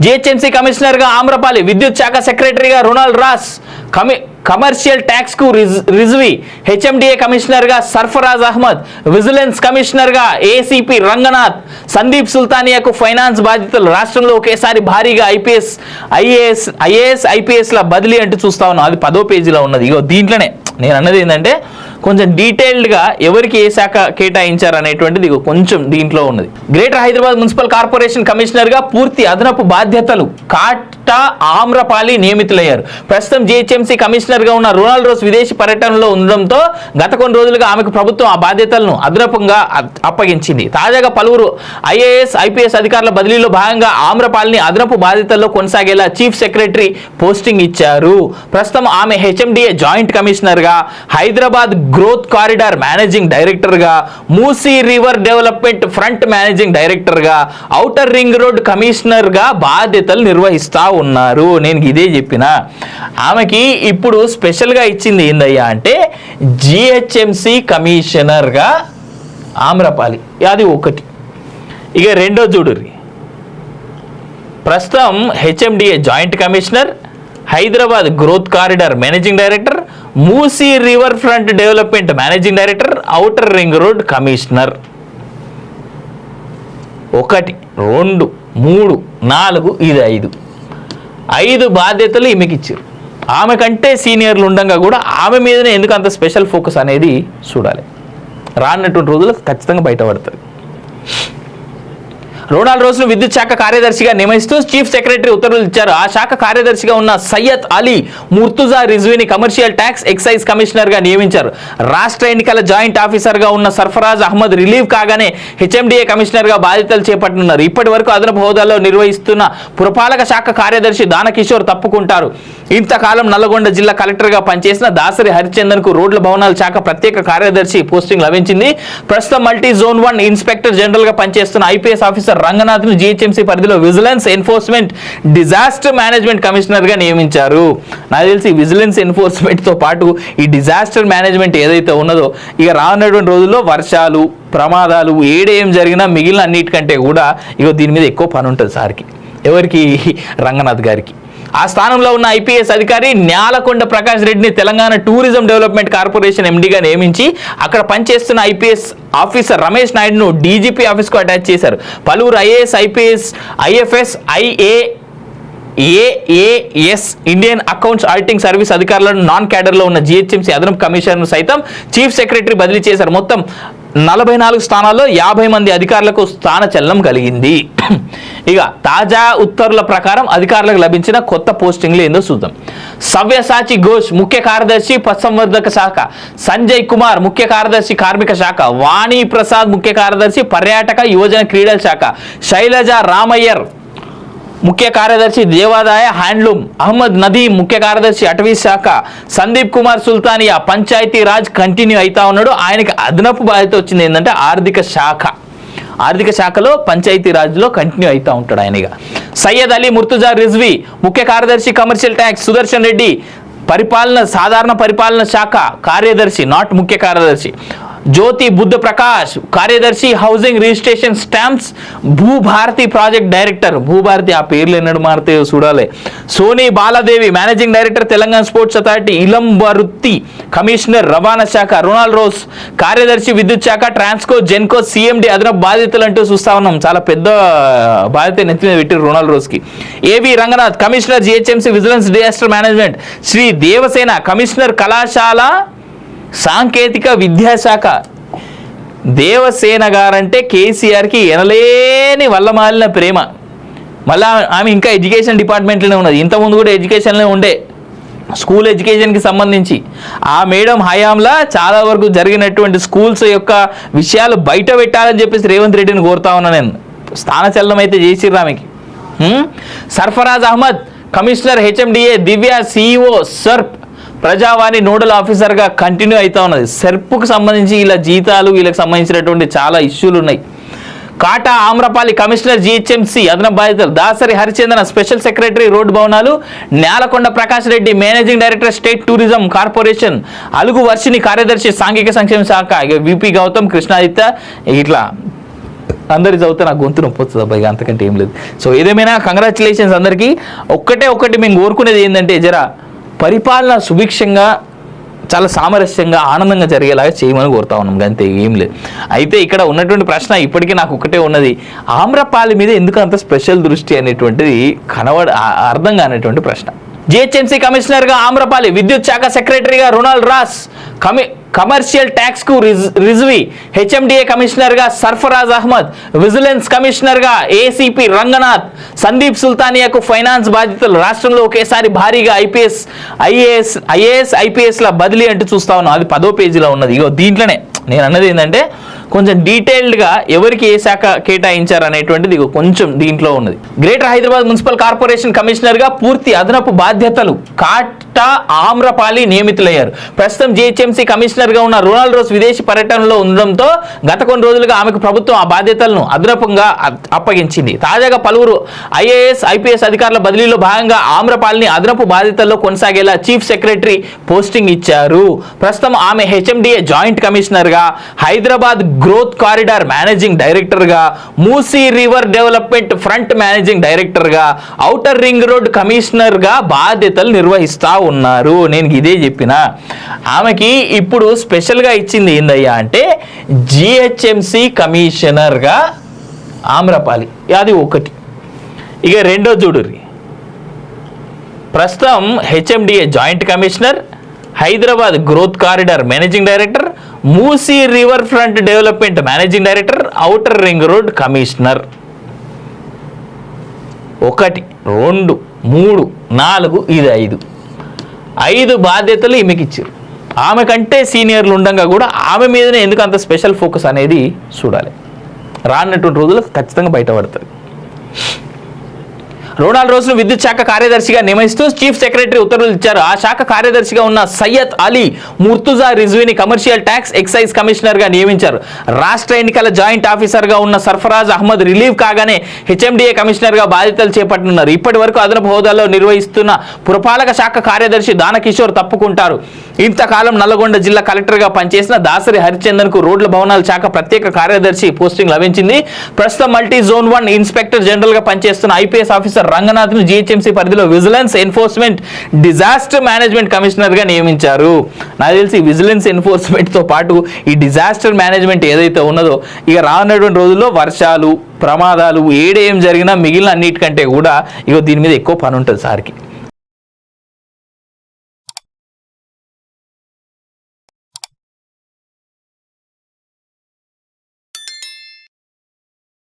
GHMC కమిషనర్గా ఆమ్రపాలి, విద్యుత్ శాఖ సెక్రటరీగా రొనాల్డ్ రాస్, కమర్షియల్ ట్యాక్స్ కు రిజ్వీ, హెచ్ఎండిఏ కమిషనర్గా సర్ఫరాజ్ అహ్మద్, విజిలెన్స్ కమిషనర్గా ఏసీపీ రంగనాథ్, సందీప్ సుల్తానియాకు ఫైనాన్స్ బాధ్యతలు. రాష్ట్రంలో ఒకేసారి భారీగా ఐఏఎస్ ఐపీఎస్ల బదిలీ అంటూ చూస్తా ఉన్నాం. అది 10వ పేజీలో ఉన్నది. ఇగో దీంట్లోనే నేను అన్నది ఏంటంటే కొంచెం డీటెయిల్డ్గా ఎవరికి ఏ శాఖ కేటాయించారు అనేటువంటిది కొంచెం దీంట్లో ఉన్నది. గ్రేటర్ హైదరాబాద్ మున్సిపల్ కార్పొరేషన్ కమిషనర్గా పూర్తి అదనపు బాధ్యతలు కాటా ఆమ్రపాలి నియమితులయ్యారు. ప్రస్తుతం జిహెచ్ఎంసీ కమిషనర్గా ఉన్న రొనాల్డ్ రోస్ విదేశీ పర్యటనలో ఉండడంతో గత కొన్ని రోజులుగా ఆమెకు ప్రభుత్వం ఆ బాధ్యతలను అదనపుగా అప్పగించింది. తాజాగా పలువురు ఐఏఎస్ ఐపీఎస్ అధికారుల బదిలీలో భాగంగా ఆమ్రపాలిని అదనపు బాధ్యతల్లో కొనసాగేలా చీఫ్ సెక్రటరీ పోస్టింగ్ ఇచ్చారు. ప్రస్తుతం ఆమె హెచ్ఎండిఏ జాయింట్ కమిషనర్గా, హైదరాబాద్ గ్రోత్ కారిడార్ మేనేజింగ్ డైరెక్టర్గా, Musi river development front managing డైరెక్టర్గా, ఔటర్ రింగ్ రోడ్ కమిషనర్గా బాధ్యతలు నిర్వహిస్తూ ఉన్నారు. నేను ఇదే చెప్పిన ఆమెకి ఇప్పుడు స్పెషల్గా ఇచ్చింది ఏందయ్యా అంటే జిహెచ్ఎంసీ కమిషనర్గా ఆమ్రపాలి. అది ఒకటి. ఇక రెండో చూడుర్రి, ప్రస్తుతం HMDA joint commissioner, Hyderabad growth corridor managing director, Musi river front development managing director, outer ring road commissioner. 1 2 3 4 ఇది 5 బాధ్యతలు ఈమెకి ఇచ్చారు. ఆమె కంటే సీనియర్లు ఉండగా కూడా ఆమె మీదనే ఎందుకు అంత స్పెషల్ ఫోకస్ అనేది చూడాలి. రానటువంటి రోజులు ఖచ్చితంగా బయటపడుతుంది. రొనాల్డ్ రోస్ను విద్యుత్ శాఖ కార్యదర్శిగా నియమిస్తూ చీఫ్ సెక్రటరీ ఉత్తర్వులు ఇచ్చారు. ఆ శాఖ కార్యదర్శిగా ఉన్న సయ్యద్ అలీ ముర్తుజా రిజ్వీని కమర్షియల్ ట్యాక్స్ ఎక్సైజ్ కమిషనర్గా నియమించారు. రాష్ట్ర ఎన్నికల జాయింట్ ఆఫీసర్గా ఉన్న సర్ఫరాజ్ అహ్మద్ రిలీవ్ కాగానే హెచ్ఎండిఏ కమిషనర్గా బాధ్యతలు చేపట్టనున్నారు. ఇప్పటి వరకు అదనపు హోదాలో నిర్వహిస్తున్న పురపాలక శాఖ కార్యదర్శి దానకిషోర్ తప్పుకుంటారు. ఇంతకాలం నల్లగొండ జిల్లా కలెక్టర్గా పనిచేసిన దాసరి హరిచందన్కు రోడ్ల భవనాల శాఖ ప్రత్యేక కార్యదర్శి పోస్టింగ్ లభించింది. ప్రస్తుతం మల్టీ జోన్ 1 ఇన్స్పెక్టర్ జనరల్గా పనిచేస్తున్న ఐపీఎస్ ఆఫీసర్ రంగనాథ్ను జిహెచ్ఎంసీ పరిధిలో విజిలెన్స్ ఎన్ఫోర్స్మెంట్ డిజాస్టర్ మేనేజ్మెంట్ కమిషనర్గా నియమించారు. నాకు తెలిసి విజిలెన్స్ ఎన్ఫోర్స్మెంట్తో పాటు ఈ డిజాస్టర్ మేనేజ్మెంట్ ఏదైతే ఉన్నదో ఇక రానున్నటువంటి రోజుల్లో వర్షాలు, ప్రమాదాలు ఏం జరిగినా మిగిలిన అన్నిటికంటే కూడా ఇక దీని మీద ఎక్కువ పని ఉంటుంది సార్కి. ఎవరికి? రంగనాథ్ గారికి. ఆ స్థానంలో ఉన్న ఐపీఎస్ అధికారి న్యాలకొండ ప్రకాష్ రెడ్డిని తెలంగాణ టూరిజం డెవలప్మెంట్ కార్పొరేషన్ ఎండీగా నియమించి అక్కడ పనిచేస్తున్న ఐపీఎస్ ఆఫీసర్ రమేష్ నాయుడును డీజీపీ ఆఫీస్కు అటాచ్ చేశారు. పలువురు IAS, IPS, IFS, AAS Indian accounts auditing service అధికారులను నాన్ క్యాడర్లో ఉన్న జిహెచ్ఎంసీ అదనపు కమిషనర్ను సైతం చీఫ్ సెక్రటరీ బదిలీ చేశారు. మొత్తం 44 స్థానాల్లో 50 మంది అధికారులకు స్థానచలనం కలిగింది. ఇక తాజా ఉత్తర్వుల ప్రకారం అధికారులకు లభించిన కొత్త పోస్టింగ్లు ఏందో చూద్దాం. సవ్యసాచి ఘోష్ ముఖ్య కార్యదర్శి పశుసంవర్ధక శాఖ, సంజయ్ కుమార్ ముఖ్య కార్యదర్శి కార్మిక శాఖ, వాణి ప్రసాద్ ముఖ్య కార్యదర్శి పర్యాటక యువజన క్రీడల శాఖ, శైలజ రామయ్యర్ ముఖ్య కార్యదర్శి దేవాదాయ హ్యాండ్లూమ్, అహ్మద్ నదీం ముఖ్య కార్యదర్శి అటవీ శాఖ, సందీప్ కుమార్ సుల్తానియా పంచాయతీ రాజ్ కంటిన్యూ అవుతా ఉన్నాడు. ఆయనకి అదనపు బాధ్యత వచ్చింది ఏంటంటే ఆర్థిక శాఖలో పంచాయతీ రాజ్లో కంటిన్యూ అవుతూ ఉంటాడు ఆయనగా. సయ్యద్ అలీ ముర్తుజా రిజ్వీ ముఖ్య కార్యదర్శి కమర్షియల్ ట్యాక్స్, సుదర్శన్ రెడ్డి సాధారణ పరిపాలన శాఖ కార్యదర్శి నాట్ ముఖ్య కార్యదర్శి, జ్యోతి బుద్ధ ప్రకాష్ కార్యదర్శి housing registration stamps, Bhubharati project director, Bhubharati ఆ పేర్లు ఎన్నడు మారుతాయో చూడాలి, Soni Baladevi managing director Telangana sports authority, Ilambarithi commissioner రవాణా శాఖ, రొనాల్డ్ రోస్ కార్యదర్శి విద్యుత్ శాఖ, ట్రాన్స్కో జెన్కో సిఎండి అదనపు బాధ్యతలు అంటూ చూస్తా ఉన్నాం. చాలా పెద్ద బాధ్యత నెత్తి మీద పెట్టారు రొనాల్డ్ రోస్కి. AV Ranganath commissioner GHMC vigilance disaster management, Shri Devasena commissioner కళాశాల సాంకేతిక విద్యాశాఖ. దేవసేన గారంటే కేసీఆర్కి ఎనలేని వల్లమాలిన ప్రేమ. మళ్ళీ ఆమె ఇంకా ఎడ్యుకేషన్ డిపార్ట్మెంట్లోనే ఉన్నది. ఇంతకుముందు కూడా ఎడ్యుకేషన్లో ఉండే స్కూల్ ఎడ్యుకేషన్కి సంబంధించి ఆ మేడం హయాంలా చాలా వరకు జరిగినటువంటి స్కూల్స్ యొక్క విషయాలు బయట పెట్టాలని చెప్పేసి రేవంత్ రెడ్డిని కోరుతా ఉన్నా నేను. స్థానచలనం అయితే చేసిర్రు ఆమెకి. సర్ఫరాజ్ అహ్మద్ కమిషనర్ హెచ్ఎండిఏ, దివ్య సిఇఓ సర్ప్ ప్రజావాణి నోడల్ ఆఫీసర్గా కంటిన్యూ అవుతా ఉన్నది. సెర్ప్కు సంబంధించి ఇలా జీతాలు వీళ్ళకి సంబంధించినటువంటి చాలా ఇష్యూలు ఉన్నాయి. కాటా ఆమ్రపాలి కమిషనర్ జిహెచ్ఎంసీ అదనపు బాధ్యతలు, Dasari Harichandana special secretary road భవనాలు, Nyalakonda Prakash Reddy managing director state tourism corporation, Alugu Varshini కార్యదర్శి సాంఘిక సంక్షేమ శాఖ, విపి గౌతమ్ కృష్ణాదిత్య ఇట్లా అందరి చదివితే నాకు గొంతు నొప్పి వస్తుంది అబ్బాయి, అంతకంటే ఏం లేదు. సో ఏదేమైనా కంగ్రాచులేషన్స్ అందరికీ. ఒకటి మేము కోరుకునేది ఏంటంటే జర పరిపాలన సుభిక్షంగా చాలా సామరస్యంగా ఆనందంగా జరిగేలాగా చేయమని కోరుతా ఉన్నాం, అంతే ఏం లేదు. అయితే ఇక్కడ ఉన్నటువంటి ప్రశ్న ఇప్పటికీ నాకు ఒకటే ఉన్నది, ఆమ్రపాలి మీద ఎందుకు అంత స్పెషల్ దృష్టి అనేటువంటిది అర్థం కానటువంటి ప్రశ్న. జిహెచ్ఎంసీ కమిషనర్గా ఆమ్రపాలి, విద్యుత్ శాఖ సెక్రటరీగా రొనాల్డ్ రాస్, కమర్షియల్ ట్యాక్స్ కు రిజ్వీ, హెచ్ఎండిఏ కమిషనర్గా సర్ఫరాజ్ అహ్మద్, విజిలెన్స్ కమిషనర్గా ఏసీపీ రంగనాథ్, సందీప్ సుల్తానియాకు ఫైనాన్స్ బాధ్యతలు. రాష్ట్రంలో ఒకేసారి భారీగా ఐఏఎస్ ఐపీఎస్ల బదిలీ అంటూ చూస్తా ఉన్నాం, అది 10వ పేజీలో ఉన్నది. ఇగో దీంట్లోనే నేను అన్నది ఏంటంటే కొంచెం డీటెయిల్డ్గా ఎవరికి ఏ శాఖ కేటాయించారు అనేటువంటిది కొంచెం దీంట్లో ఉన్నది. గ్రేటర్ హైదరాబాద్ మున్సిపల్ కార్పొరేషన్ కమిషనర్గా పూర్తి అదనపు బాధ్యతలు కాటా ఆమ్రపాలి నియమితులయ్యారు. ప్రస్తుతం జిహెచ్ఎంసీ కమిషనర్గా ఉన్న రొనాల్డ్ రోస్ విదేశీ పర్యటనలో ఉండడంతో గత కొన్ని రోజులుగా ఆమెకు ప్రభుత్వం ఆ బాధ్యతలను అదనపుగా అప్పగించింది. తాజాగా పలువురు ఐఏఎస్ ఐపీఎస్ అధికారుల బదిలీలో భాగంగా ఆమ్రపాలిని అదనపు బాధ్యతల్లో కొనసాగేలా చీఫ్ సెక్రటరీ పోస్టింగ్ ఇచ్చారు. ప్రస్తుతం ఆమె హెచ్ఎండిఏ జాయింట్ కమిషనర్గా, హైదరాబాద్ గ్రోత్ కారిడార్ మేనేజింగ్ డైరెక్టర్గా, Musi river development front managing డైరెక్టర్గా, ఔటర్ రింగ్ రోడ్ కమిషనర్గా బాధ్యతలు నిర్వహిస్తా ఉన్నారు. నేను ఇదే చెప్పిన ఆమెకి ఇప్పుడు స్పెషల్గా ఇచ్చింది ఏందయ్యా అంటే జిహెచ్ఎంసీ కమిషనర్గా ఆమ్రపాలి, అది ఒకటి. ఇక రెండో చూడుర్రి, ప్రస్తుతం HMDA joint commissioner, Hyderabad growth corridor managing director, Musi river front development managing director, outer ring road commissioner. 1 2 3 4 ఇది 5 బాధ్యతలు ఈమెకి ఇచ్చారు. ఆమె కంటే సీనియర్లు ఉండగా కూడా ఆమె మీదనే ఎందుకు అంత స్పెషల్ ఫోకస్ అనేది చూడాలి. రానటువంటి రోజులు ఖచ్చితంగా బయటపడుతుంది. రొనాల్డ్ రోస్ను విద్యుత్ శాఖ కార్యదర్శిగా నియమిస్తూ చీఫ్ సెక్రటరీ ఉత్తర్వులు ఇచ్చారు. ఆ శాఖ కార్యదర్శిగా ఉన్న సయ్యద్ అలీ ముర్తుజా రిజ్వీని కమర్షియల్ ట్యాక్స్ ఎక్సైజ్ కమిషనర్గా నియమించారు. రాష్ట్ర ఎన్నికల జాయింట్ ఆఫీసర్గా ఉన్న సర్ఫరాజ్ అహ్మద్ రిలీవ్ కాగానే హెచ్ఎండిఏ కమిషనర్గా బాధ్యతలు చేపట్టనున్నారు. ఇప్పటి వరకు అదనపు హోదాలో నిర్వహిస్తున్న పురపాలక శాఖ కార్యదర్శి దానకిషోర్ తప్పుకుంటారు. ఇంతకాలం నల్లగొండ జిల్లా కలెక్టర్గా పనిచేసిన దాసరి హరిచందన్కు రోడ్ల భవనాల శాఖ ప్రత్యేక కార్యదర్శి పోస్టింగ్ లభించింది. ప్రస్తుతం మల్టీ జోన్ 1 ఇన్స్పెక్టర్ జనరల్గా పనిచేస్తున్న ఐపీఎస్ ఆఫీసర్ రంగనాథ్ను జిహెచ్ఎంసీ పరిధిలో విజిలెన్స్ ఎన్ఫోర్స్మెంట్ డిజాస్టర్ మేనేజ్మెంట్ కమిషనర్గా నియమించారు. నాకు తెలిసి విజిలెన్స్ ఎన్ఫోర్స్మెంట్తో పాటు ఈ డిజాస్టర్ మేనేజ్మెంట్ ఏదైతే ఉన్నదో ఇక రానున్నటువంటి రోజుల్లో వర్షాలు ప్రమాదాలు ఏం జరిగినా మిగిలిన అన్నిటికంటే కూడా ఇక దీని మీద ఎక్కువ పని ఉంటుంది సార్కి.